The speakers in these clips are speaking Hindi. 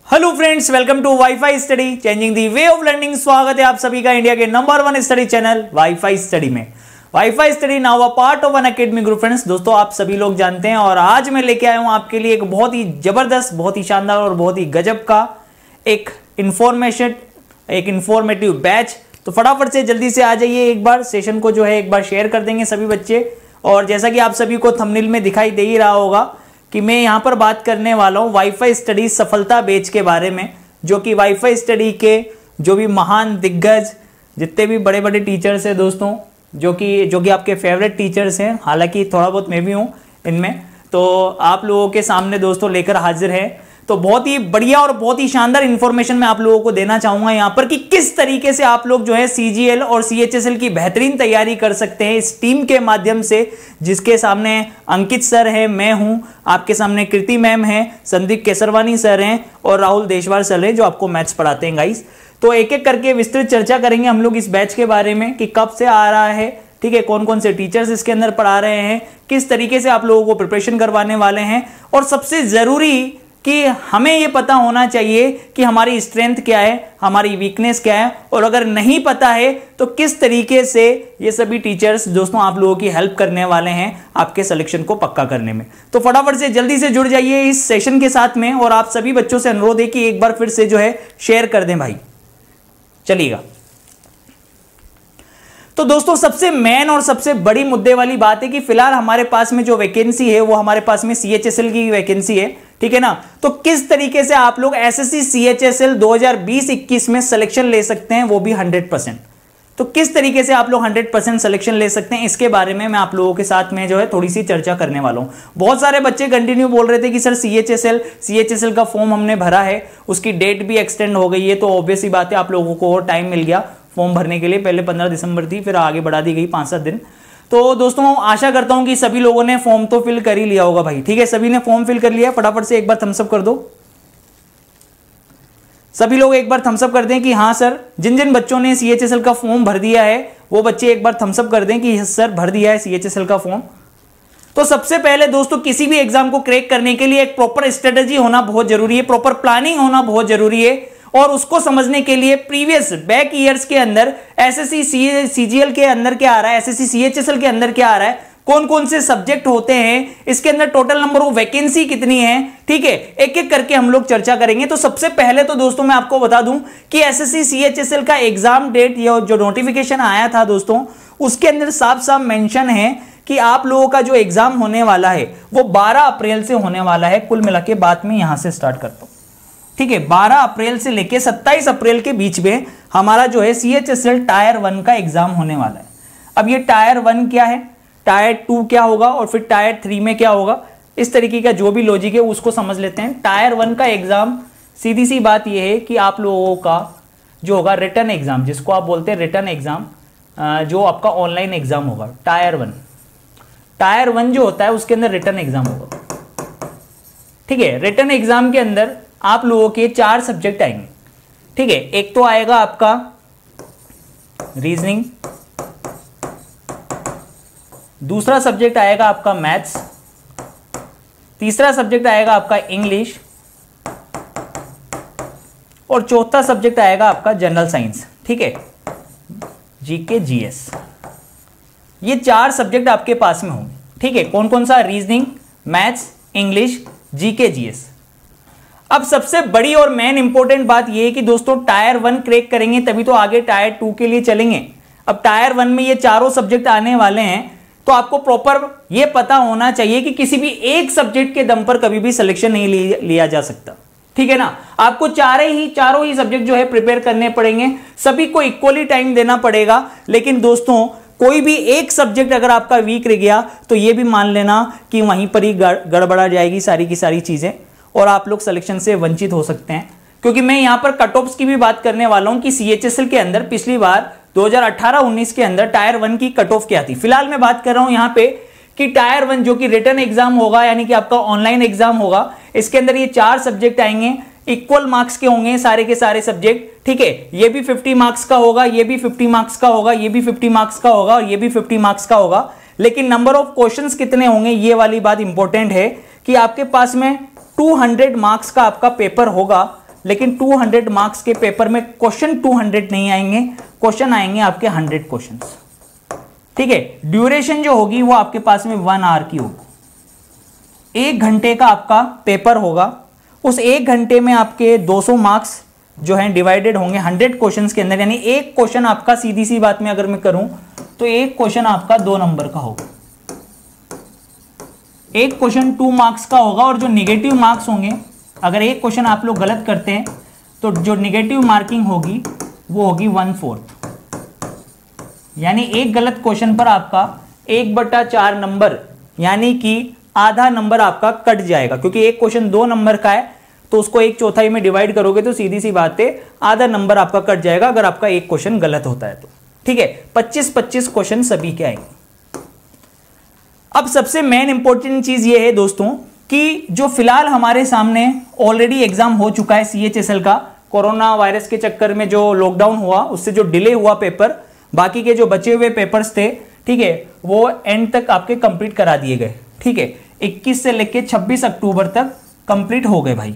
Hello friends, welcome to WiFi study changing the way of learning. स्वागत है आप सभी का इंडिया के number 1 study channel WiFi study में। WiFi study now a part of an academy group. Friends, दोस्तों आप सभी लोग जानते हैं और आज मैं लेके आया हूं आपके लिए एक बहुत ही जबरदस्त, बहुत ही शानदार और बहुत ही गजब का एक इंफॉर्मेटिव बैच। तो फटाफट से जल्दी से आ जाइए, एक बार सेशन को जो है एक बार शेयर कर देंगे सभी बच्चे। और जैसा कि आप सभी को थंबनेल में दिखाई दे ही रहा होगा कि मैं यहां पर बात करने वाला हूं वाईफाई स्टडी सफलता बैच के बारे में, जो कि वाईफाई स्टडी के जो भी महान दिग्गज जितने भी बड़े बड़े टीचर्स हैं दोस्तों, जो कि आपके फेवरेट टीचर्स हैं, हालांकि थोड़ा बहुत मैं भी हूं इनमें, तो आप लोगों के सामने दोस्तों लेकर हाजिर है। तो बहुत ही बढ़िया और बहुत ही शानदार इंफॉर्मेशन मैं आप लोगों को देना चाहूंगा यहां पर कि किस तरीके से आप लोग जो है सीजीएल और सीएचएसएल की बेहतरीन तैयारी कर सकते हैं इस टीम के माध्यम से, जिसके सामने अंकित सर है, मैं हूं, आपके सामने कृति मैम है, संदीप केसरवानी सर हैं और राहुल देशवाल सर हैं जो आपको मैथ्स पढ़ाते हैं गाइस। तो एक एक करके विस्तृत चर्चा करेंगे हम लोग इस बैच के बारे में कि कब से आ रहा है, ठीक है, कौन कौन से टीचर्स इसके अंदर पढ़ा रहे हैं, किस तरीके से आप लोगों को प्रिपरेशन करवाने वाले हैं, और सबसे जरूरी कि हमें यह पता होना चाहिए कि हमारी स्ट्रेंथ क्या है, हमारी वीकनेस क्या है, और अगर नहीं पता है तो किस तरीके से ये सभी टीचर्स दोस्तों आप लोगों की हेल्प करने वाले हैं आपके सिलेक्शन को पक्का करने में। तो फटाफट से जल्दी से जुड़ जाइए इस सेशन के साथ में, और आप सभी बच्चों से अनुरोध है कि एक बार फिर से जो है शेयर कर दें भाई। चलिएगा। तो दोस्तों सबसे मेन और सबसे बड़ी मुद्दे वाली बात है कि फिलहाल हमारे पास में जो वैकेंसी है वो हमारे पास में सीएचएसएल की वैकेंसी है, ठीक है ना। तो किस तरीके से आप लोग एसएससी सीएचएसएल 2020-21 में सिलेक्शन ले सकते हैं, वो भी 100%। तो किस तरीके से आप लोग 100% सिलेक्शन ले सकते हैं, इसके बारे में मैं आप लोगों के साथ में जो है थोड़ी सी चर्चा करने वाला हूं। बहुत सारे बच्चे कंटिन्यू बोल रहे थे कि सर सीएचएसएल का फॉर्म हमने भरा है, उसकी डेट भी एक्सटेंड हो गई है, तो ऑब्वियस ही बात है आप लोगों को और टाइम मिल गया फॉर्म भरने के लिए। पहले 15 दिसंबर थी, फिर आगे बढ़ा दी गई 5-7 दिन। तो दोस्तों आशा करता हूं कि सभी लोगों ने फॉर्म तो फिल कर ही लिया होगा भाई, ठीक है, सभी ने फॉर्म फिल कर लिया। फटाफट से एक बार थम्स अप कर दो, सभी लोग एक बार थम्स अप कर दें कि हाँ सर। जिन जिन बच्चों ने सीएचएसएल का फॉर्म भर दिया है वो बच्चे एक बार थम्स अप कर दें कि सर भर दिया है सीएचएसएल का फॉर्म। तो सबसे पहले दोस्तों किसी भी एग्जाम को क्रैक करने के लिए एक प्रॉपर स्ट्रेटेजी होना बहुत जरूरी है, प्रॉपर प्लानिंग होना बहुत जरूरी है, और उसको समझने के लिए प्रीवियस बैक ईयर्स के अंदर एसएससी सीजीएल के अंदर क्या आ रहा है, एसएससी सीएचएसएल के अंदर क्या आ रहा है, कौन कौन से सब्जेक्ट होते हैं, इसके अंदर टोटल नंबर ऑफ वैकेंसी कितनी है, ठीक है, एक एक करके हम लोग चर्चा करेंगे। तो सबसे पहले तो दोस्तों मैं आपको बता दूं कि एसएससी सीएचएसएल का एग्जाम डेट या जो नोटिफिकेशन आया था दोस्तों, उसके अंदर साफ साफ मेंशन है कि आप लोगों का जो एग्जाम होने वाला है वो 12 अप्रैल से होने वाला है। कुल मिला के बात में यहां से स्टार्ट करता हूं, ठीक है। 12 अप्रैल से लेके 27 अप्रैल के बीच में हमारा जो है सीएचएसएल टायर 1 का एग्जाम होने वाला है। अब ये टायर 1 क्या है, टायर 2 क्या होगा, और फिर टायर 3 में क्या होगा, इस तरीके का जो भी लॉजिक है उसको समझ लेते हैं। टायर 1 का एग्जाम सीधी सी बात यह है कि आप लोगों का जो होगा रिटर्न एग्जाम, जिसको आप बोलते हैं रिटर्न एग्जाम, जो आपका ऑनलाइन एग्जाम होगा। टायर 1 जो होता है उसके अंदर रिटर्न एग्जाम होगा, ठीक है। रिटर्न एग्जाम के अंदर आप लोगों के 4 सब्जेक्ट आएंगे, ठीक है। एक तो आएगा आपका रीजनिंग, दूसरा सब्जेक्ट आएगा आपका मैथ्स, तीसरा सब्जेक्ट आएगा आपका इंग्लिश, और चौथा सब्जेक्ट आएगा आपका जनरल साइंस, ठीक है, जीके जीएस। ये 4 सब्जेक्ट आपके पास में होंगे, ठीक है। कौन कौन सा, reasoning, maths, English, GK GS. अब सबसे बड़ी और मेन इंपॉर्टेंट बात यह है कि दोस्तों टायर 1 क्रैक करेंगे तभी तो आगे टायर 2 के लिए चलेंगे। अब टायर 1 में ये चारों सब्जेक्ट आने वाले हैं, तो आपको प्रॉपर ये पता होना चाहिए कि किसी भी एक सब्जेक्ट के दम पर कभी भी सिलेक्शन नहीं लिया जा सकता, ठीक है ना। आपको चारों ही सब्जेक्ट जो है प्रिपेयर करने पड़ेंगे, सभी को इक्वली टाइम देना पड़ेगा। लेकिन दोस्तों कोई भी एक सब्जेक्ट अगर आपका वीक रह गया तो ये भी मान लेना कि वहीं पर ही गड़बड़ा जाएगी सारी की सारी चीजें, और आप लोग सिलेक्शन से वंचित हो सकते हैं। क्योंकि मैं यहां पर कट ऑफ्स की भी बात करने वाला हूं कि सीएचएसएल के अंदर पिछली बार 2018-19 के अंदर टायर 1 की कट ऑफ क्या थी। फिलहाल मैं बात कर रहा हूं यहां पे कि टायर 1 जो कि रिटर्न एग्जाम होगा, यानी कि आपका ऑनलाइन एग्जाम होगा, इसके अंदर ये 4 सब्जेक्ट आएंगे। इक्वल मार्क्स के होंगे सारे के सारे सब्जेक्ट, ठीक है। ये भी 50 मार्क्स का होगा, ये भी 50 मार्क्स का होगा, ये भी 50 मार्क्स का होगा और ये भी 50 मार्क्स का होगा। लेकिन नंबर ऑफ क्वेश्चंस कितने होंगे, ये वाली बात इंपॉर्टेंट है कि आपके पास में 200 मार्क्स का आपका पेपर होगा, लेकिन 200 मार्क्स के पेपर में क्वेश्चन 200 नहीं आएंगे, क्वेश्चन आएंगे आपके 100 क्वेश्चंस, ठीक है। ड्यूरेशन जो होगी वो आपके पास में 1 आवर की होगी। 1 घंटे का आपका पेपर होगा, उस 1 घंटे में आपके 200 मार्क्स जो हैं डिवाइडेड होंगे 100 क्वेश्चंस के अंदर, यानी एक क्वेश्चन आपका, सीधी सी बात में अगर मैं करूं तो एक क्वेश्चन आपका 2 नंबर का होगा, एक क्वेश्चन 2 मार्क्स का होगा। और जो निगेटिव मार्क्स होंगे, अगर एक क्वेश्चन आप लोग गलत करते हैं तो जो निगेटिव मार्किंग होगी वो होगी 1/4, यानी एक गलत क्वेश्चन पर आपका 1/4 नंबर, यानी कि आधा नंबर आपका कट जाएगा। क्योंकि एक क्वेश्चन 2 नंबर का है तो उसको 1/4 में डिवाइड करोगे तो सीधी सी बात है आधा नंबर आपका कट जाएगा अगर आपका एक क्वेश्चन गलत होता है तो, ठीक है। 25-25 क्वेश्चन सभी के आएंगे। अब सबसे मेन इंपॉर्टेंट चीज ये है दोस्तों कि जो फिलहाल हमारे सामने ऑलरेडी एग्जाम हो चुका है CHSL का, कोरोना वायरस के चक्कर में जो लॉकडाउन हुआ उससे जो डिले हुआ पेपर, बाकी के जो बचे हुए पेपर्स थे, ठीक है, वो एंड तक आपके कंप्लीट करा दिए गए, ठीक है। 21 से लेके 26 अक्टूबर तक कंप्लीट हो गए भाई।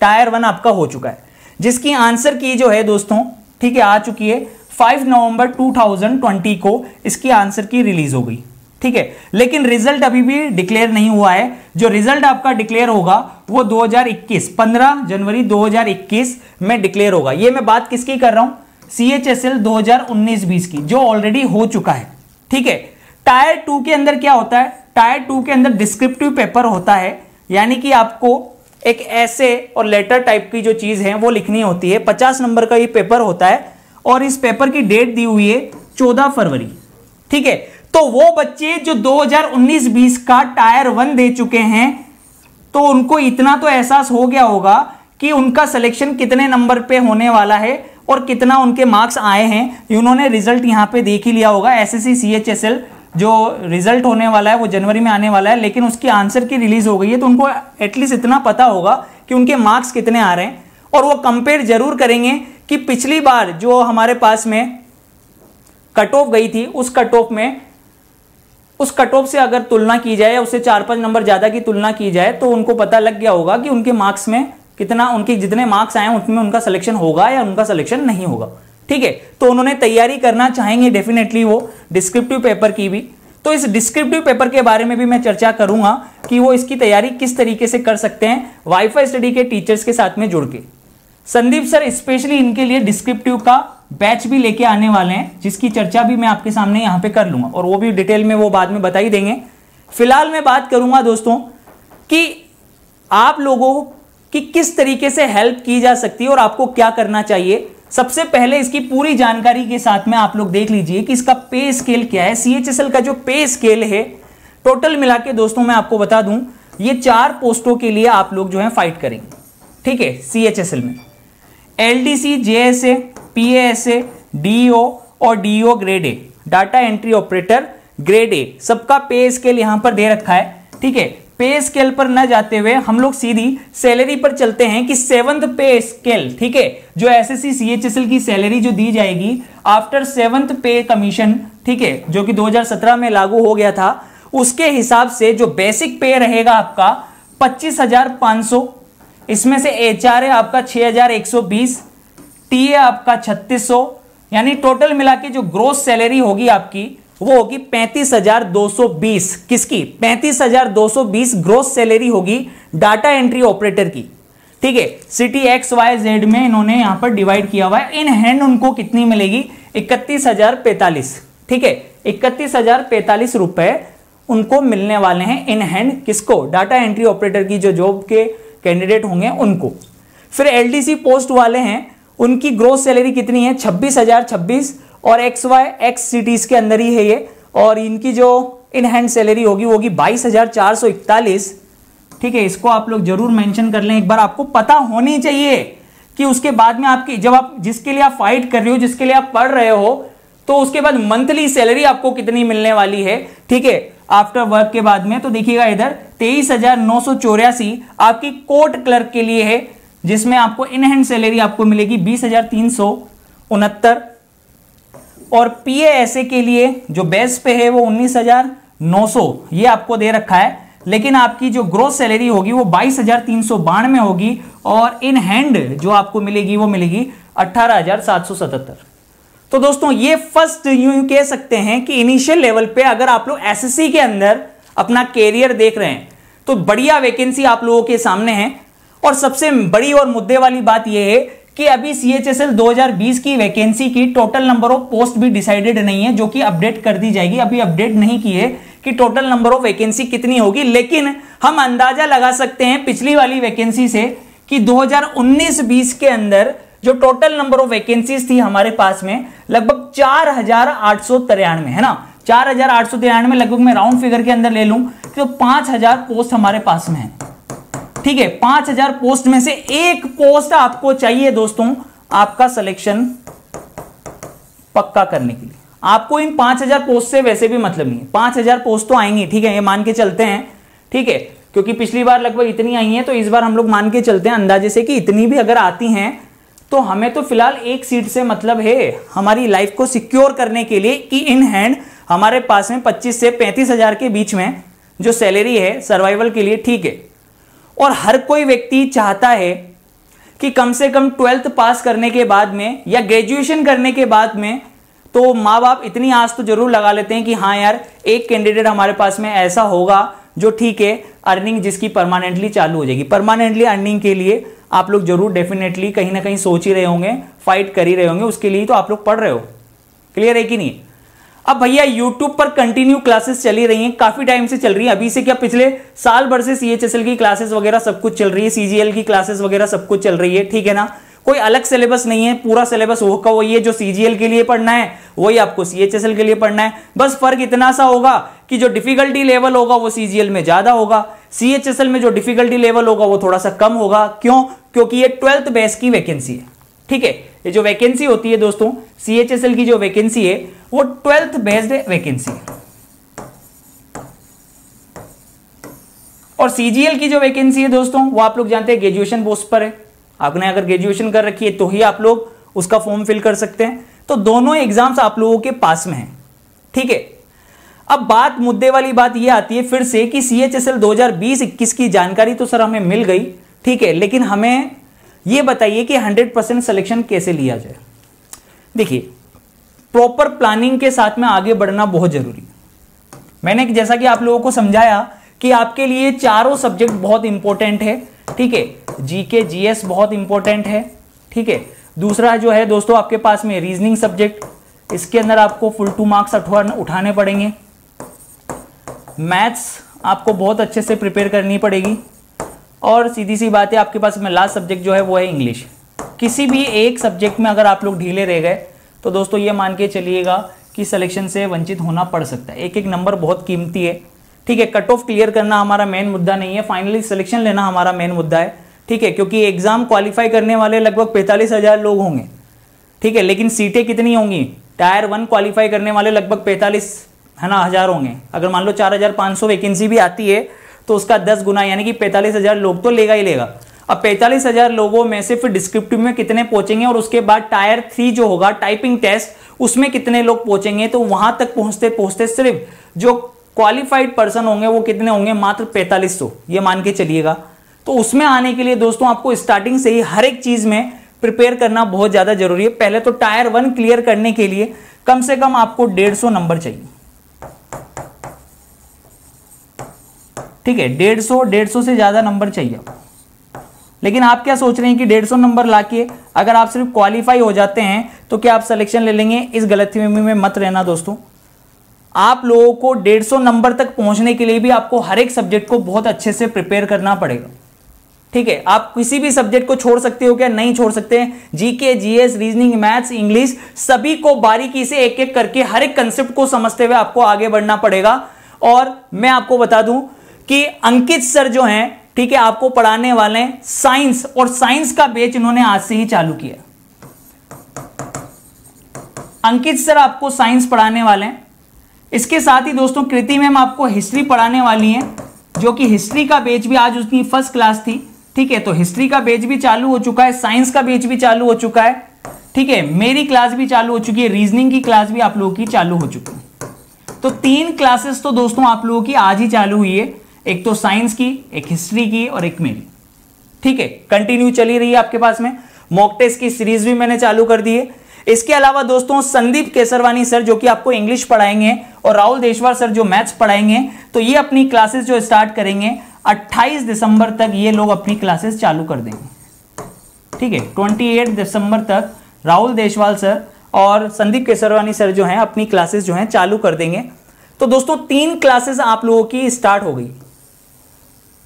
टायर 1 आपका हो चुका है, जिसकी आंसर की जो है दोस्तों, ठीक है, आ चुकी है 5 नवंबर 2020 को इसकी आंसर की रिलीज हो गई, ठीक है। लेकिन रिजल्ट अभी भी डिक्लेयर नहीं हुआ है। जो रिजल्ट आपका डिक्लेयर होगा वो 15 जनवरी 2021 में डिक्लेयर होगा। ये मैं बात किसकी कर रहा हूं, CHSL 2019-20 की, जो ऑलरेडी हो चुका है, ठीक है। टायर 2 के अंदर क्या होता है, टायर 2 के अंदर डिस्क्रिप्टिव पेपर होता है, यानी कि आपको एक ऐसे और लेटर टाइप की जो चीज है वो लिखनी होती है। 50 नंबर का ये पेपर होता है और इस पेपर की डेट दी हुई है 14 फरवरी, ठीक है। तो वो बच्चे जो 2019-20 का टायर 1 दे चुके हैं तो उनको इतना तो एहसास हो गया होगा कि उनका सिलेक्शन कितने नंबर पे होने वाला है और कितना उनके मार्क्स आए हैं। उन्होंने रिजल्ट यहां पे देख ही लिया होगा। SSC CHSL जो रिजल्ट होने वाला है वो जनवरी में आने वाला है, लेकिन उसकी आंसर की रिलीज हो गई है तो उनको एटलीस्ट इतना पता होगा कि उनके मार्क्स कितने आ रहे हैं। और वो कंपेयर जरूर करेंगे कि पिछली बार जो हमारे पास में कट ऑफ गई थी उस कट ऑफ से अगर तुलना की जाए या उससे 4-5 नंबर ज्यादा की तुलना की जाए तो उनको पता लग गया होगा कि उनके मार्क्स में कितना, उनके जितने मार्क्स आए उनमें उनका सिलेक्शन होगा या उनका सिलेक्शन नहीं होगा, ठीक है। तो उन्होंने तैयारी करना चाहेंगे डेफिनेटली वो डिस्क्रिप्टिव पेपर की भी। तो इस डिस्क्रिप्टिव पेपर के बारे में भी मैं चर्चा करूंगा कि वो इसकी तैयारी किस तरीके से कर सकते हैं वाईफाई स्टडी के टीचर्स के साथ में जुड़ के। संदीप सर स्पेशली इनके लिए डिस्क्रिप्टिव का बैच भी लेके आने वाले हैं, जिसकी चर्चा भी मैं आपके सामने यहां पे कर लूंगा और वो भी डिटेल में वो बाद में बता ही देंगे। फिलहाल मैं बात करूंगा दोस्तों कि आप लोगों की किस तरीके से हेल्प की जा सकती है और आपको क्या करना चाहिए। सबसे पहले इसकी पूरी जानकारी के साथ में आप लोग देख लीजिए कि इसका पे स्केल क्या है। CHSL का जो पे स्केल है टोटल मिला के दोस्तों मैं आपको बता दूं, ये 4 पोस्टों के लिए आप लोग जो है फाइट करेंगे, ठीक है। CHSL में LDC, JSA, PASA, DO और DO grade A, data entry operator grade A, सबका पे स्केल यहां पर दे रखा है, ठीक है। पे स्केल पर न जाते हुए हम लोग सीधी सैलरी पर चलते हैं कि 7th पे स्केल, ठीक है, जो SSC CHSL की सैलरी जो दी जाएगी आफ्टर 7th पे कमीशन, ठीक है, जो कि 2017 में लागू हो गया था, उसके हिसाब से जो बेसिक पे रहेगा आपका 25,500, इसमें से HR है आपका 6,120, TA आपका 3,600, यानी टोटल मिला के जो ग्रोस सैलरी होगी आपकी वो होगी 35,220। किसकी? 35,220 ग्रोस सैलरी होगी डाटा एंट्री ऑपरेटर की, ठीक है। सिटी XYZ में इन्होंने यहां पर डिवाइड किया हुआ है। इन हैंड उनको कितनी मिलेगी? 31,045, ठीक है। 31,045 रुपए उनको मिलने वाले हैं इन हैंड। किसको? डाटा एंट्री ऑपरेटर की जो जॉब के कैंडिडेट होंगे उनको। फिर LDC पोस्ट वाले हैं, उनकी ग्रोस सैलरी कितनी है? 26,026 और XYX सिटीज के अंदर ही है ये, और इनकी जो इन हैंड सैलरी होगी वो होगी 22,441, ठीक है। इसको आप लोग जरूर मेंशन कर लें, एक बार आपको पता होनी चाहिए कि उसके बाद में आपकी जब आप जिसके लिए आप फाइट कर रहे हो, जिसके लिए आप पढ़ रहे हो, तो उसके बाद मंथली सैलरी आपको कितनी मिलने वाली है, ठीक है, आफ्टर वर्क के बाद में। तो देखिएगा इधर 23,984 आपकी कोर्ट क्लर्क के लिए है, जिसमें आपको इन हैंड सैलरी आपको मिलेगी 20,369 और PASA के लिए जो बेस पे है वो 19,900 ये आपको दे रखा है, लेकिन आपकी जो ग्रोस सैलरी होगी वो 22,392 होगी और इन हैंड जो आपको मिलेगी वो मिलेगी 18,777। तो दोस्तों ये फर्स्ट यूं कह सकते हैं कि इनिशियल लेवल पे अगर आप लोग SSC के अंदर अपना कैरियर देख रहे हैं तो बढ़िया वैकेंसी आप लोगों के सामने है। और सबसे बड़ी और मुद्दे वाली बात यह है कि अभी CHSL 2020 की वैकेंसी की टोटल नंबर ऑफ पोस्ट भी डिसाइडेड नहीं है, जो कि अपडेट कर दी जाएगी। अभी अपडेट नहीं की है कि टोटल नंबर ऑफ वैकेंसी कितनी होगी, लेकिन हम अंदाजा लगा सकते हैं पिछली वाली वैकेंसी से कि 2019-20 के अंदर जो टोटल नंबर ऑफ वैकेंसीज थी हमारे पास में लगभग 4,893 है ना, 4,893 लगभग मैं राउंड फिगर के अंदर ले लूं तो 5,000 पोस्ट हमारे पास में है। ठीक है, 5,000 पोस्ट में से एक पोस्ट आपको चाहिए दोस्तों आपका सिलेक्शन पक्का करने के लिए। आपको इन 5,000 पोस्ट से वैसे भी मतलब नहीं है, 5,000 पोस्ट तो आएंगी, ठीक है, ये मान के चलते हैं, ठीक है, क्योंकि पिछली बार लगभग इतनी आई हैं तो इस बार हम लोग मान के चलते हैं अंदाजे से कि इतनी भी अगर आती हैं तो हमें तो फिलहाल एक सीट से मतलब है हमारी लाइफ को सिक्योर करने के लिए कि इन हैंड हमारे पास में 25 से 35,000 के बीच में जो सैलरी है सर्वाइवल के लिए, ठीक है। और हर कोई व्यक्ति चाहता है कि कम से कम 12th पास करने के बाद में या ग्रेजुएशन करने के बाद में तो माँ बाप इतनी आस तो जरूर लगा लेते हैं कि हाँ यार एक कैंडिडेट हमारे पास में ऐसा होगा जो ठीक है अर्निंग जिसकी परमानेंटली चालू हो जाएगी। परमानेंटली अर्निंग के लिए आप लोग जरूर डेफिनेटली कहीं ना कहीं सोच ही रहे होंगे, फाइट कर ही रहे होंगे, उसके लिए तो आप लोग पढ़ रहे हो। क्लियर है कि नहीं? अब भैया YouTube पर कंटिन्यू क्लासेस चली रही हैं, काफी टाइम से चल रही है, अभी से क्या पिछले साल भर से CHSL की क्लासेस वगैरह सब कुछ चल रही है, CGL की क्लासेस वगैरह सब कुछ चल रही है, ठीक है ना। कोई अलग सिलेबस नहीं है, पूरा सिलेबस वो का वही है, जो CGL के लिए पढ़ना है वही आपको CHSL के लिए पढ़ना है। बस फर्क इतना सा होगा कि जो डिफिकल्टी लेवल होगा वो CGL में ज्यादा होगा, CHSL में जो डिफिकल्टी लेवल होगा वो थोड़ा सा कम होगा। क्यों? क्योंकि ये 12th बेस की वैकेंसी है, ठीक है। ये जो वैकेंसी होती है दोस्तों CHSL की जो वैकेंसी है वो 12th बेस्ड वैकेंसी है, और CGL की जो वैकेंसी है दोस्तों वो आप लोग जानते हैं ग्रेजुएशन पोस्ट पर है। आपने अगर ग्रेजुएशन कर रखी है तो ही आप लोग उसका फॉर्म फिल कर सकते हैं। तो दोनों एग्जाम्स आप लोगों के पास में है, ठीक है। अब बात मुद्दे वाली बात ये आती है फिर से कि CHSL 2020-21 की जानकारी तो सर हमें मिल गई, ठीक है, लेकिन हमें ये बताइए कि 100% सिलेक्शन कैसे लिया जाए। देखिए प्रॉपर प्लानिंग के साथ में आगे बढ़ना बहुत जरूरी है। मैंने जैसा कि आप लोगों को समझाया कि आपके लिए चारों सब्जेक्ट बहुत इंपॉर्टेंट है, ठीक है। GK GS बहुत इंपॉर्टेंट है, ठीक है। दूसरा जो है दोस्तों आपके पास में रीजनिंग सब्जेक्ट, इसके अंदर आपको फुल 2 मार्क्स उठाने पड़ेंगे। मैथ्स आपको बहुत अच्छे से प्रिपेयर करनी पड़ेगी, और सीधी सी बात है आपके पास में लास्ट सब्जेक्ट जो है वो है इंग्लिश। किसी भी एक सब्जेक्ट में अगर आप लोग ढीले रह गए तो दोस्तों ये मान के चलिएगा कि सिलेक्शन से वंचित होना पड़ सकता है। एक एक नंबर बहुत कीमती है, ठीक है। कट ऑफ क्लियर करना हमारा मेन मुद्दा नहीं है, फाइनली सिलेक्शन लेना हमारा मेन मुद्दा है, ठीक है। क्योंकि एग्जाम क्वालिफाई करने वाले लगभग 45,000 लोग होंगे, ठीक है, लेकिन सीटें कितनी होंगी? टायर 1 क्वालिफाई करने वाले लगभग 45 है ना हजार होंगे। अगर मान लो 4,500 वैकेंसी भी आती है तो उसका 10 गुना यानी कि 45,000 लोग तो लेगा ही लेगा। अब 45,000 लोगों में से फिर डिस्क्रिप्टिव में कितने पहुंचेंगे, और उसके बाद टायर 3 जो होगा टाइपिंग टेस्ट, उसमें कितने लोग पहुंचेंगे, तो वहां तक पहुंचते पहुंचते सिर्फ जो क्वालिफाइड पर्सन होंगे वो कितने होंगे? मात्र 4500, ये मान के चलिएगा। तो उसमें आने के लिए दोस्तों आपको स्टार्टिंग से ही हर एक चीज में प्रिपेयर करना बहुत ज्यादा जरूरी है। पहले तो टायर 1 क्लियर करने के लिए कम से कम आपको 150 नंबर चाहिए, ठीक है। 150 से ज्यादा नंबर चाहिए। लेकिन आप क्या सोच रहे हैं कि 150 नंबर लाके अगर आप सिर्फ क्वालिफाई हो जाते हैं तो क्या आप सिलेक्शन ले लेंगे? इस गलतफहमी में मत रहना दोस्तों। आप लोगों को 150 नंबर तक पहुंचने के लिए भी आपको हर एक सब्जेक्ट को बहुत अच्छे से प्रिपेयर करना पड़ेगा, ठीक है। आप किसी भी सब्जेक्ट को छोड़ सकते हो क्या? नहीं छोड़ सकते। GK GS reasoning maths English सभी को बारीकी से एक एक करके हर एक कंसेप्ट को समझते हुए आपको आगे बढ़ना पड़ेगा। और मैं आपको बता दूं कि अंकित सर जो हैं, ठीक है, आपको पढ़ाने वाले हैं साइंस, और साइंस का बैच इन्होंने आज से ही चालू किया। अंकित सर आपको साइंस पढ़ाने वाले हैं। इसके साथ ही दोस्तों कृति मैम आपको हिस्ट्री पढ़ाने वाली हैं, जो कि हिस्ट्री का बैच भी आज उसकी फर्स्ट क्लास थी, ठीक है, तो हिस्ट्री का बैच भी चालू हो चुका है, साइंस का बैच भी चालू हो चुका है, ठीक है, मेरी क्लास भी चालू हो चुकी है, रीजनिंग की क्लास भी आप लोगों की चालू हो चुकी है। तो 3 क्लासेस तो दोस्तों आप लोगों की आज ही चालू हुई है, एक तो साइंस की, एक हिस्ट्री की और एक मेरी, ठीक है, कंटिन्यू चली रही है आपके पास में। मॉक टेस्ट की सीरीज भी मैंने चालू कर दी है। इसके अलावा दोस्तों संदीप केसरवानी सर जो कि आपको इंग्लिश पढ़ाएंगे और राहुल देशवार सर जो मैथ्स पढ़ाएंगे, तो ये अपनी क्लासेस जो स्टार्ट करेंगे 28 दिसंबर तक ये लोग अपनी क्लासेस चालू कर देंगे, ठीक है। 28 दिसंबर तक राहुल देशवाल सर और संदीप केसरवानी सर जो हैं अपनी क्लासेस जो हैं चालू कर देंगे। तो दोस्तों 3 क्लासेस आप लोगों की स्टार्ट हो गई,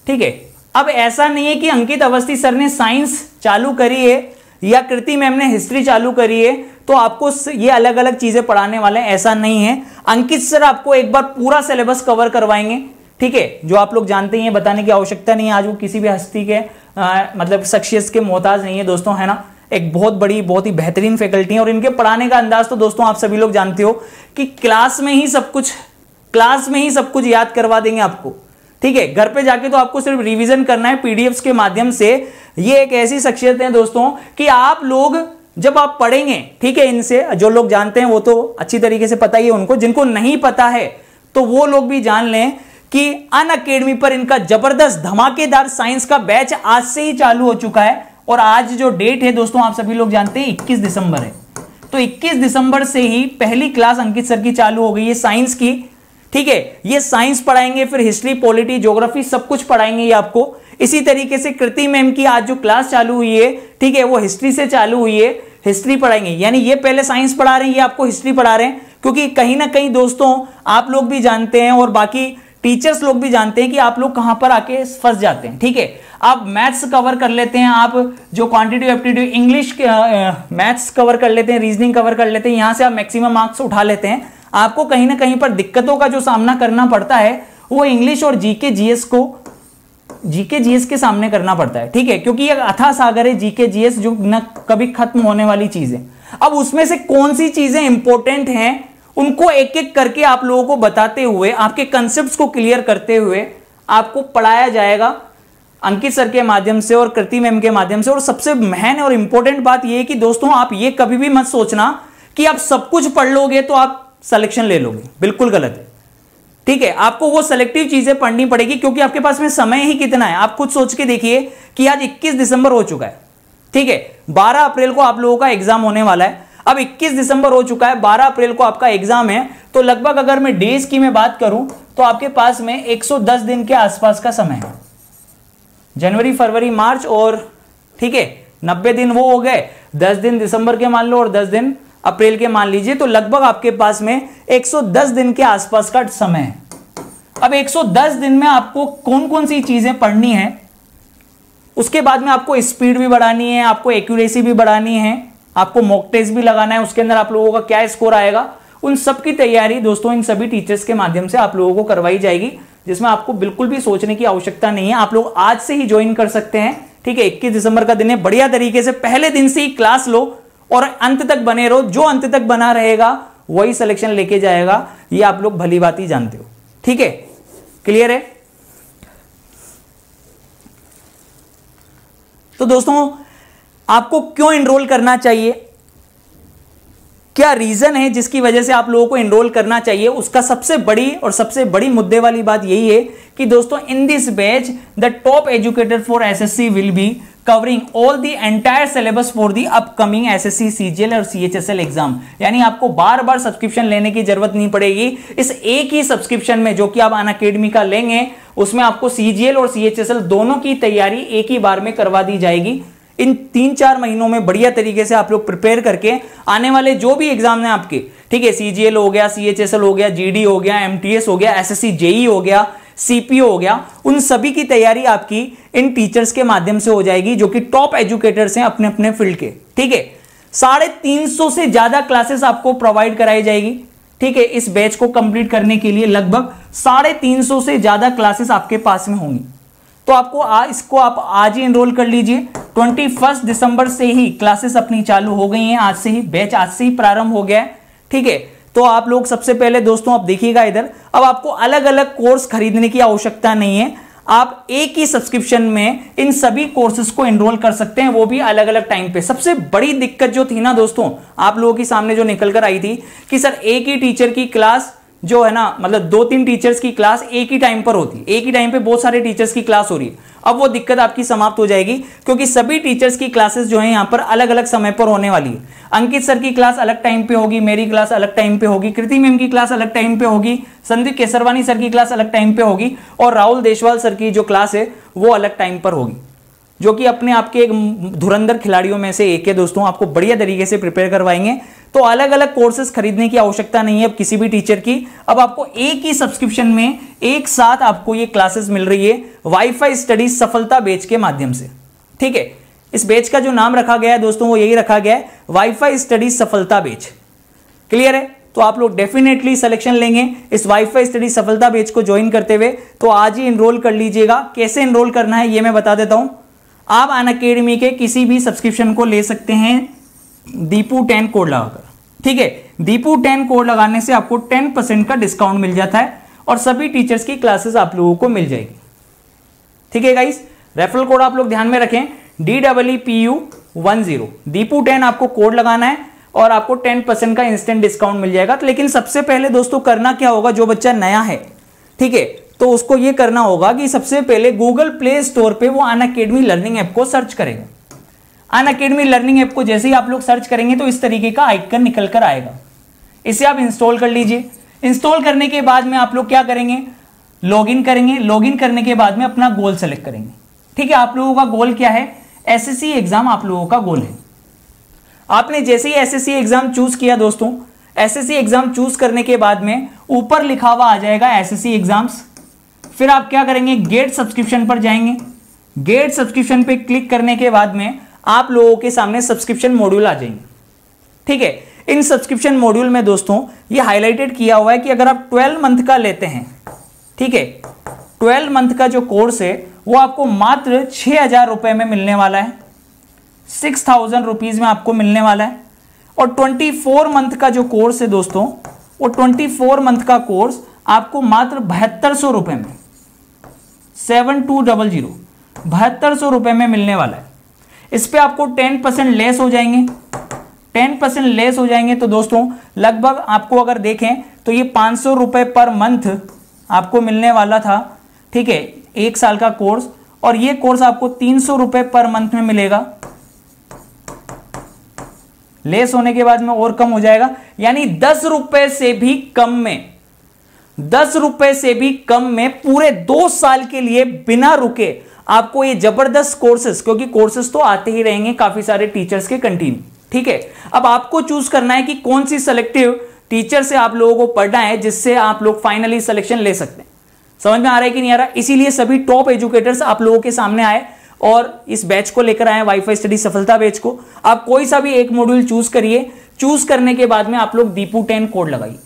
ठीक है। अब ऐसा नहीं है कि अंकित अवस्थी सर ने साइंस चालू करी है या कृति मैम ने हिस्ट्री चालू करी है तो आपको ये अलग अलग चीजें पढ़ाने वाले हैं, ऐसा नहीं है। अंकित सर आपको एक बार पूरा सिलेबस कवर करवाएंगे, ठीक है, जो आप लोग जानते ही हैं, बताने की आवश्यकता नहीं है। आज वो किसी भी हस्ती के मतलब शख्सियत के मोहताज नहीं है दोस्तों, है ना। एक बहुत बड़ी, बहुत ही बेहतरीन फैकल्टी है और इनके पढ़ाने का अंदाज तो दोस्तों आप सभी लोग जानते हो कि क्लास में ही सब कुछ याद करवा देंगे आपको, ठीक है। घर पे जाके तो आपको सिर्फ रिवीजन करना है पीडीएफ्स के माध्यम से। ये एक ऐसी शख्सियत है दोस्तों कि आप लोग जब आप पढ़ेंगे, ठीक है, इनसे जो लोग जानते हैं वो तो अच्छी तरीके से पता ही है उनको, जिनको नहीं पता है तो वो लोग भी जान लें कि अनअकैडमी पर इनका जबरदस्त धमाकेदार साइंस का बैच आज से ही चालू हो चुका है। और आज जो डेट है दोस्तों आप सभी लोग जानते हैं 21 दिसंबर है, तो 21 दिसंबर से ही पहली क्लास अंकित सर की चालू हो गई है साइंस की, ठीक है। ये साइंस पढ़ाएंगे, फिर हिस्ट्री, पॉलिटी, ज्योग्राफी सब कुछ पढ़ाएंगे ये आपको। इसी तरीके से कृति मैम की आज जो क्लास चालू हुई है, ठीक है, वो हिस्ट्री से चालू हुई है, हिस्ट्री पढ़ाएंगे। यानी ये पहले साइंस पढ़ा रहे हैं, ये आपको हिस्ट्री पढ़ा रहे हैं, क्योंकि कहीं ना कहीं दोस्तों आप लोग भी जानते हैं और बाकी टीचर्स लोग भी जानते हैं कि आप लोग कहां पर आके फंस जाते हैं, ठीक है। आप मैथ्स कवर कर लेते हैं, आप जो quantitative aptitude English maths cover कर लेते हैं, रीजनिंग कवर कर लेते हैं, यहां से आप मैक्सिमम मार्क्स उठा लेते हैं। आपको कहीं ना कहीं पर दिक्कतों का जो सामना करना पड़ता है वो इंग्लिश और जीके जीएस के सामने करना पड़ता है, ठीक है, क्योंकि ये अथाह सागर है जीके जीएस जो न कभी खत्म होने वाली चीज है। अब उसमें से कौन सी चीजें इंपॉर्टेंट हैं उनको एक एक करके आप लोगों को बताते हुए, आपके कंसेप्ट्स को क्लियर करते हुए आपको पढ़ाया जाएगा अंकित सर के माध्यम से और कृति मैम के माध्यम से। और सबसे महन और इंपॉर्टेंट बात यह है कि दोस्तों आप ये कभी भी मत सोचना कि आप सब कुछ पढ़ लोगे तो आप सिलेक्शन ले लोगे, बिल्कुल गलत है, ठीक है। आपको वो सेलेक्टिव चीजें पढ़नी पड़ेगी क्योंकि आपके पास में समय ही कितना है। आप खुद सोच के देखिए कि आज 21 दिसंबर हो चुका है, ठीक है, 12 अप्रैल को आप लोगों का एग्जाम होने वाला है। अब 21 दिसंबर हो चुका है, 12 अप्रैल को आपका एग्जाम है, तो लगभग अगर मैं डेज की मैं बात करूं तो आपके पास में 110 दिन के आसपास का समय है। जनवरी, फरवरी, मार्च और, ठीक है, 90 दिन वो हो गए, 10 दिन दिसंबर के मान लो और 10 दिन अप्रैल के मान लीजिए, तो लगभग आपके पास में 110 दिन के आसपास का समय है। अब 110 दिन में आपको कौन कौन सी चीजें पढ़नी है, उसके बाद में आपको स्पीड भी बढ़ानी है, आपको एक्यूरेसी भी बढ़ानी है, आपको मॉक टेस्ट भी लगाना है, उसके अंदर आप लोगों का क्या स्कोर आएगा, उन सब की तैयारी दोस्तों इन सभी टीचर्स के माध्यम से आप लोगों को करवाई जाएगी, जिसमें आपको बिल्कुल भी सोचने की आवश्यकता नहीं है। आप लोग आज से ही ज्वाइन कर सकते हैं, ठीक है। 21 दिसंबर का दिन है, बढ़िया तरीके से पहले दिन से ही क्लास लो और अंत तक बने रहो। जो अंत तक बना रहेगा वही सिलेक्शन लेके जाएगा, ये आप लोग भली बात ही जानते हो, ठीक है, क्लियर है। तो दोस्तों आपको क्यों एनरोल करना चाहिए, क्या रीजन है जिसकी वजह से आप लोगों को एनरोल करना चाहिए, उसका सबसे बड़ी मुद्दे वाली बात यही है कि दोस्तों in this batch the top educator for SSC will be covering all the entire syllabus for the upcoming SSC, CGL और सीएचएसएल एग्जाम। यानी आपको बार बार सब्सक्रिप्शन लेने की जरूरत नहीं पड़ेगी। इस एक ही सब्सक्रिप्शन में जो कि आप अनअकैडमी का लेंगे उसमें आपको सीजीएल और सीएचएसएल दोनों की तैयारी एक ही बार में करवा दी जाएगी। इन 3-4 महीनों में बढ़िया तरीके से आप लोग प्रिपेयर करके आने वाले जो भी एग्जाम हैं आपके, ठीक है, सीजीएल हो गया, सीएचएसएल हो गया, जीडी हो गया, एमटीएस हो गया, एसएससी जेई हो गया, सीपीओ हो गया, उन सभी की तैयारी आपकी इन टीचर्स के माध्यम से हो जाएगी जो कि टॉप एजुकेटर्स हैं अपने अपने फील्ड के, ठीक है। 350 से ज्यादा क्लासेस आपको प्रोवाइड कराई जाएगी, ठीक है। इस बैच को कंप्लीट करने के लिए लगभग 350 से ज्यादा क्लासेस आपके पास में होंगी। तो आपको इसको आप आज ही एनरोल कर लीजिए। 21 दिसंबर से ही क्लासेस अपनी चालू हो गई हैं, आज से ही बैच आज से ही प्रारंभ हो गया है, ठीक है। तो आप लोग सबसे पहले दोस्तों आप देखिएगा इधर, अब आपको अलग अलग कोर्स खरीदने की आवश्यकता नहीं है। आप एक ही सब्सक्रिप्शन में इन सभी कोर्सेज को एनरोल कर सकते हैं, वो भी अलग अलग टाइम पे। सबसे बड़ी दिक्कत जो थी ना दोस्तों आप लोगों के सामने जो निकल कर आई थी कि सर एक ही टीचर की क्लास जो है ना, मतलब 2-3 टीचर्स की क्लास एक ही टाइम पर होती है, एक ही टाइम पे बहुत सारे टीचर्स की क्लास हो रही है। अब वो दिक्कत आपकी समाप्त हो जाएगी, क्योंकि सभी टीचर्स की क्लासेस जो है यहाँ पर अलग अलग समय पर होने वाली है। अंकित सर की क्लास अलग टाइम पे होगी, मेरी क्लास अलग टाइम पे होगी, कृति मैम की क्लास अलग टाइम पे होगी, संदीप केसरवानी सर की क्लास अलग टाइम पे होगी, और राहुल देशवाल सर की जो क्लास है वो अलग टाइम पर होगी, जो कि अपने आपके एक धुरंधर खिलाड़ियों में से एक है दोस्तों। आपको बढ़िया तरीके से प्रिपेयर करवाएंगे। तो अलग अलग कोर्सेज खरीदने की आवश्यकता नहीं है अब किसी भी टीचर की। अब आपको एक ही सब्सक्रिप्शन में एक साथ आपको ये क्लासेस मिल रही है वाईफाई स्टडी सफलता बैच के माध्यम से। ठीक है, इस बैच का जो नाम रखा गया है दोस्तों वो यही रखा गया है, वाईफाई स्टडी सफलता बैच। क्लियर है? तो आप लोग डेफिनेटली सिलेक्शन लेंगे इस वाईफाई स्टडी सफलता बैच को ज्वाइन करते हुए, तो आज ही एनरोल कर लीजिएगा। कैसे एनरोल करना है ये मैं बता देता हूं। आप अनअकैडमी के किसी भी सब्सक्रिप्शन को ले सकते हैं दीपू 10 कोड लगाकर। ठीक है, दीपू 10 कोड लगाने से आपको 10% का डिस्काउंट मिल जाता है और सभी टीचर्स की क्लासेस आप लोगों को मिल जाएगी। ठीक है गाइस, रेफरल कोड आप लोग ध्यान में रखें, DEEPU10 दीपू 10 आपको कोड लगाना है और आपको 10% का इंस्टेंट डिस्काउंट मिल जाएगा। तो लेकिन सबसे पहले दोस्तों करना क्या होगा, जो बच्चा नया है ठीक है तो उसको ये करना होगा कि सबसे पहले गूगल प्ले स्टोर पे वो अनअकैडमी लर्निंग ऐप को सर्च करेगा। अनअकैडमी लर्निंग ऐप को जैसे ही आप लोग सर्च करेंगे तो इस तरीके का आइकन निकल कर आएगा, इसे आप इंस्टॉल कर लीजिए। इंस्टॉल करने के बाद में आप लोग क्या करेंगे, लॉगिन करेंगे। लॉगिन करने के बाद में अपना गोल सेलेक्ट करेंगे। ठीक है, आप लोगों का गोल क्या है, एसएससी एग्जाम आप लोगों का गोल है। आपने जैसे ही एसएससी एग्जाम चूज किया दोस्तों, एसएससी एग्जाम चूज करने के बाद में ऊपर लिखा हुआ आ जाएगा एसएससी एग्जाम्स। फिर आप क्या करेंगे, गेट सब्सक्रिप्शन पर जाएंगे। गेट सब्सक्रिप्शन पे क्लिक करने के बाद में आप लोगों के सामने सब्सक्रिप्शन मॉड्यूल आ जाएंगे। ठीक है, इन सब्सक्रिप्शन मॉड्यूल में दोस्तों ये हाईलाइटेड किया हुआ है कि अगर आप 12 मंथ का लेते हैं, ठीक है 12 मंथ का जो कोर्स है वो आपको मात्र 6,000 रुपए में मिलने वाला है, 6,000 रुपीज में आपको मिलने वाला है। और 24 मंथ का जो कोर्स है दोस्तों, वो 24 मंथ का कोर्स आपको मात्र 7200 रुपए में, 7200 7200 रुपए में मिलने वाला है। इस पे आपको 10% लेस हो जाएंगे। 10% लेस हो जाएंगे तो दोस्तों लगभग आपको अगर देखें तो ये 500 रुपए पर मंथ आपको मिलने वाला था। ठीक है, 1 साल का कोर्स, और ये कोर्स आपको 300 रुपए पर मंथ में मिलेगा। लेस होने के बाद में और कम हो जाएगा, यानी 10 रुपए से भी कम में, 10 रुपए से भी कम में पूरे 2 साल के लिए बिना रुके आपको ये जबरदस्त कोर्सेस, क्योंकि कोर्सेस तो आते ही रहेंगे काफी सारे टीचर्स के कंटिन्यू। ठीक है, अब आपको चूज करना है कि कौन सी सेलेक्टिव टीचर से आप लोगों को पढ़ना है जिससे आप लोग फाइनली सिलेक्शन ले सकते हैं। समझ में आ रहा है कि नहीं आ रहा? इसीलिए सभी टॉप एजुकेटर्स आप लोगों के सामने आए और इस बैच को लेकर आए, वाईफाई स्टडी सफलता बैच को। आप कोई सा भी एक मॉड्यूल चूज करिए, चूज करने के बाद में आप लोग दीपू 10 कोड लगाइए।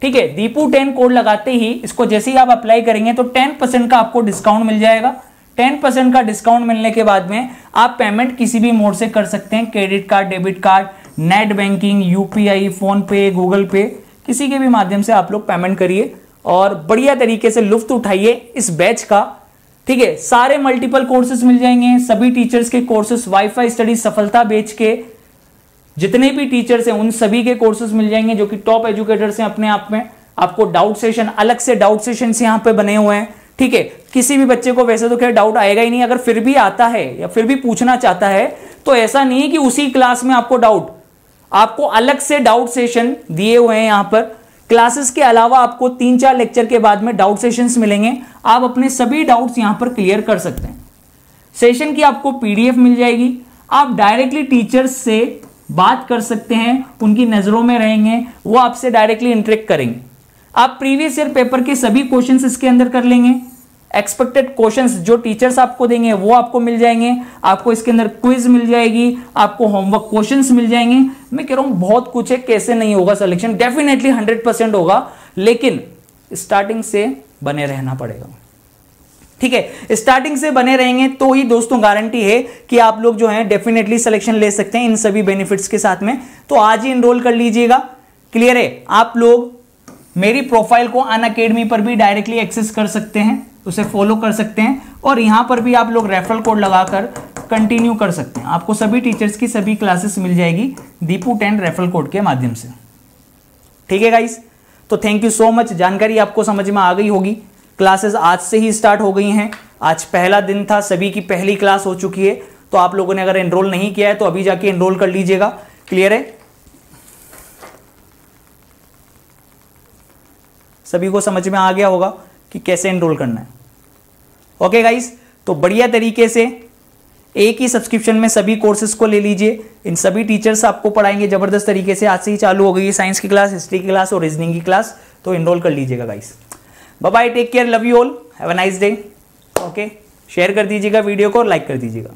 ठीक है, दीपू 10 कोड लगाते ही इसको जैसे ही आप अप्लाई करेंगे तो 10% का आपको डिस्काउंट मिल जाएगा। 10% का डिस्काउंट मिलने के बाद में आप पेमेंट किसी भी मोड से कर सकते हैं, credit card, debit card, net banking, UPI, phone पे, गूगल पे, किसी के भी माध्यम से आप लोग पेमेंट करिए और बढ़िया तरीके से लुफ्त उठाइए इस बैच का। ठीक है, सारे मल्टीपल कोर्सेज मिल जाएंगे, सभी टीचर्स के कोर्सेज, वाईफाई स्टडी सफलता बैच के जितने भी टीचर्स हैं उन सभी के कोर्सेज मिल जाएंगे जो कि टॉप एजुकेटर्स हैं अपने आप में। आपको डाउट सेशन, अलग से डाउट सेशन यहाँ पे बने हुए हैं। ठीक है, किसी भी बच्चे को वैसे तो खैर डाउट आएगा ही नहीं, अगर फिर भी आता है या फिर भी पूछना चाहता है तो ऐसा नहीं है कि उसी क्लास में आपको डाउट, आपको अलग से डाउट सेशन दिए हुए हैं। यहाँ पर क्लासेस के अलावा आपको 3-4 लेक्चर के बाद में डाउट सेशंस मिलेंगे, आप अपने सभी डाउट्स यहाँ पर क्लियर कर सकते हैं। सेशन की आपको पीडीएफ मिल जाएगी, आप डायरेक्टली टीचर्स से बात कर सकते हैं, उनकी नजरों में रहेंगे, वो आपसे डायरेक्टली इंटरेक्ट करेंगे। आप प्रीवियस ईयर पेपर के सभी क्वेश्चंस इसके अंदर कर लेंगे। एक्सपेक्टेड क्वेश्चंस जो टीचर्स आपको देंगे वो आपको मिल जाएंगे। आपको इसके अंदर क्विज मिल जाएगी, आपको होमवर्क क्वेश्चंस मिल जाएंगे। मैं कह रहा हूं बहुत कुछ है, कैसे नहीं होगा सिलेक्शन, डेफिनेटली 100% होगा, लेकिन स्टार्टिंग से बने रहना पड़ेगा। ठीक है, स्टार्टिंग से बने रहेंगे तो ही दोस्तों गारंटी है कि आप लोग जो है डेफिनेटली सिलेक्शन ले सकते हैं इन सभी बेनिफिट्स के साथ में। तो आज ही एनरोल कर लीजिएगा। क्लियर है? आप लोग मेरी प्रोफाइल को अनअकैडमी पर भी डायरेक्टली एक्सेस कर सकते हैं, उसे फॉलो कर सकते हैं और यहाँ पर भी आप लोग रेफरल कोड लगाकर कंटिन्यू कर सकते हैं। आपको सभी टीचर्स की सभी क्लासेस मिल जाएगी दीपू 10 रेफरल कोड के माध्यम से। ठीक है गाइस, तो थैंक यू सो मच। जानकारी आपको समझ में आ गई होगी। क्लासेस आज से ही स्टार्ट हो गई हैं। आज पहला दिन था, सभी की पहली क्लास हो चुकी है। तो आप लोगों ने अगर एनरोल नहीं किया है तो अभी जाके एनरोल कर लीजिएगा। क्लियर है, सभी को समझ में आ गया होगा कि कैसे एनरोल करना है। ओके गाइस, तो बढ़िया तरीके से एक ही सब्सक्रिप्शन में सभी कोर्सेज को ले लीजिए। इन सभी टीचर्स आपको पढ़ाएंगे जबरदस्त तरीके से। आज से ही चालू हो गई है साइंस की क्लास, हिस्ट्री की क्लास और रीजनिंग की क्लास। तो एनरोल कर लीजिएगा guys. Bye bye, take care, love you all, have a nice day. Okay, share कर दीजिएगा वीडियो को और लाइक कर दीजिएगा।